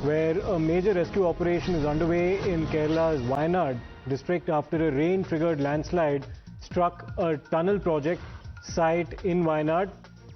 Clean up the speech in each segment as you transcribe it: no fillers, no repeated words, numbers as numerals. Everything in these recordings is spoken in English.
where a major rescue operation is underway in Kerala's Wayanad district after a rain-triggered landslide struck a tunnel project site in Wayanad.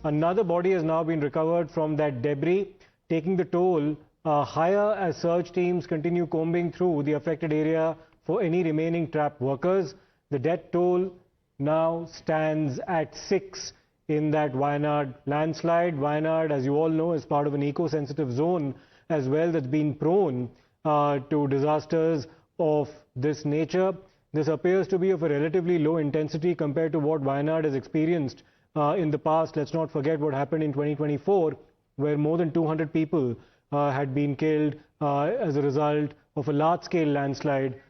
Another body has now been recovered from that debris, taking the toll higher as search teams continue combing through the affected area for any remaining trapped workers. The death toll now stands at 6 in that Wayanad landslide. Wayanad, as you all know, is part of an eco-sensitive zone as well that's been prone to disasters of this nature. This appears to be of a relatively low intensity compared to what Wayanad has experienced in the past. Let's not forget what happened in 2024, where more than 200 people had been killed as a result of a large-scale landslide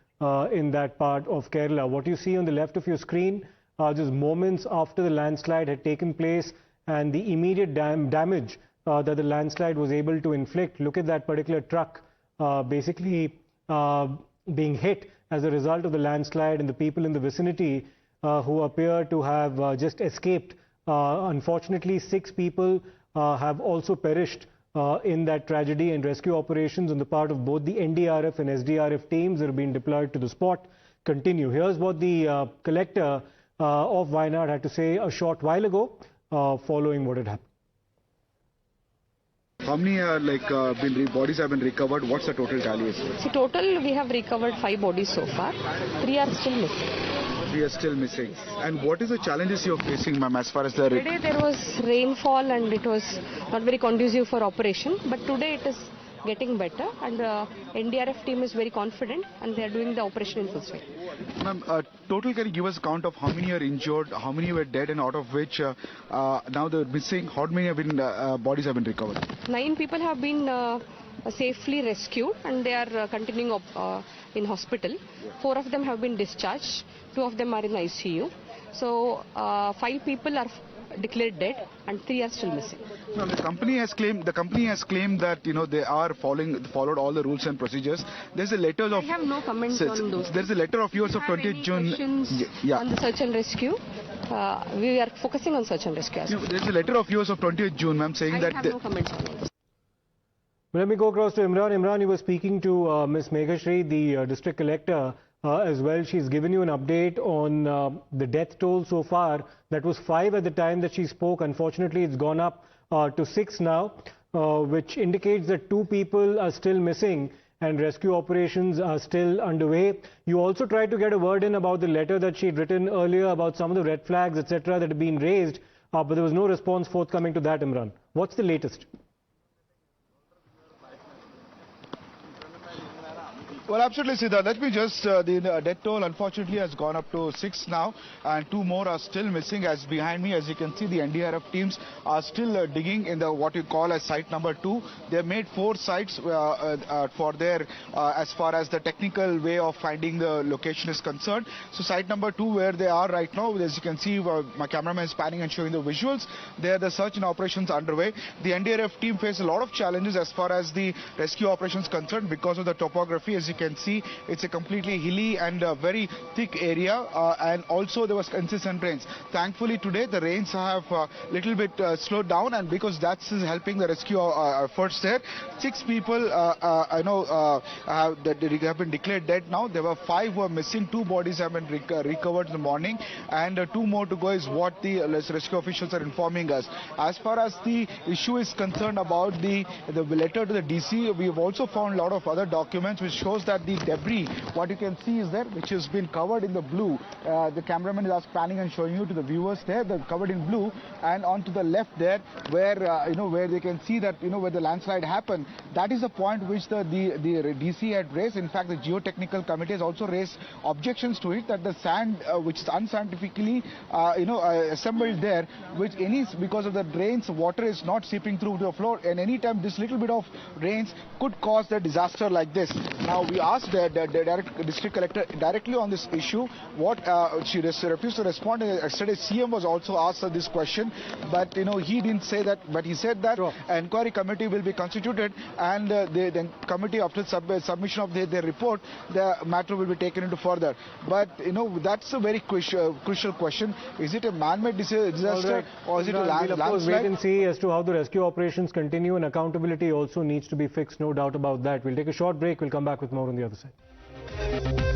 in that part of Kerala. What you see on the left of your screen are just moments after the landslide had taken place and the immediate damage that the landslide was able to inflict. Look at that particular truck basically being hit as a result of the landslide, and the people in the vicinity who appear to have just escaped. Unfortunately, 6 people have also perished in that tragedy, and rescue operations on the part of both the NDRF and SDRF teams that have been deployed to the spot continue. Here's what the collector of Wayanad had to say a short while ago following what had happened. How many bodies have been recovered? What's the total tally? See, total we have recovered 5 bodies so far. 3 are still missing. 3 are still missing. And what is the challenges you're facing, ma'am, as far as the... Today there was rainfall and it was not very conducive for operation. But today it is getting better, and NDRF team is very confident and they are doing the operation in full swing. Ma'am, total, can you give us a count of how many are injured, how many were dead, and out of which now they're missing? How many have been bodies have been recovered? 9 people have been safely rescued and they are continuing in hospital. 4 of them have been discharged. 2 of them are in ICU. So 5 people are declared dead and 3 are still missing. Now, the company has claimed that they are followed all the rules and procedures. There's a letter of... I have no comments on those. There's a letter of yours of 20th June. On the search and rescue. We are focusing on search and rescue as well. There's a letter of yours of 20th June, ma'am, saying that... I have no comments on it. Let me go across to Imran. Imran, you were speaking to Ms. Meghashri, the district collector, as well. She's given you an update on the death toll so far. That was 5 at the time that she spoke. Unfortunately, it's gone up to 6 now, which indicates that 2 people are still missing and rescue operations are still underway. You also tried to get a word in about the letter that she'd written earlier about some of the red flags, etc., that have been raised, but there was no response forthcoming to that, Imran. What's the latest? Well, absolutely, Siddharth. Let me just, the death toll unfortunately has gone up to 6 now, and 2 more are still missing. As behind me, as you can see, the NDRF teams are still digging in the what you call as site number 2. They have made 4 sites for their, as far as the technical way of finding the location is concerned. So site number 2, where they are right now, as you can see, my cameraman is panning and showing the visuals. There, the search and operations underway. The NDRF team faced a lot of challenges as far as the rescue operations concerned because of the topography. As you can see, it's a completely hilly and very thick area, and also there was consistent rains. Thankfully today the rains have little bit slowed down, and because that's helping the rescue efforts there. 6 people have been declared dead now. There were 5 who are missing. 2 bodies have been recovered in the morning, and 2 more to go is what the rescue officials are informing us. As far as the issue is concerned about the letter to the DC, we have also found a lot of other documents which shows that the debris, what you can see is there, which has been covered in the blue. The cameraman is planning and showing you to the viewers there, they're covered in blue, and onto the left there, where where they can see that where the landslide happened. That is the point which the DC had raised. In fact, the geotechnical committee has also raised objections to it, that the sand which is unscientifically assembled there, because of the rains, water is not seeping through to the floor, and anytime this little bit of rains could cause a disaster like this. Now we we asked the district collector directly on this issue. What she refused to respond. Yesterday, CM was also asked this question, but he didn't say that. But he said that an inquiry committee will be constituted, and the committee, after submission of their report, the matter will be taken into further. But that's a very crucial question. Is it a man-made disaster, or is it a landslide? We'll of course wait and see as to how the rescue operations continue, and accountability also needs to be fixed, no doubt about that. We'll take a short break. We'll come back with more on the other side.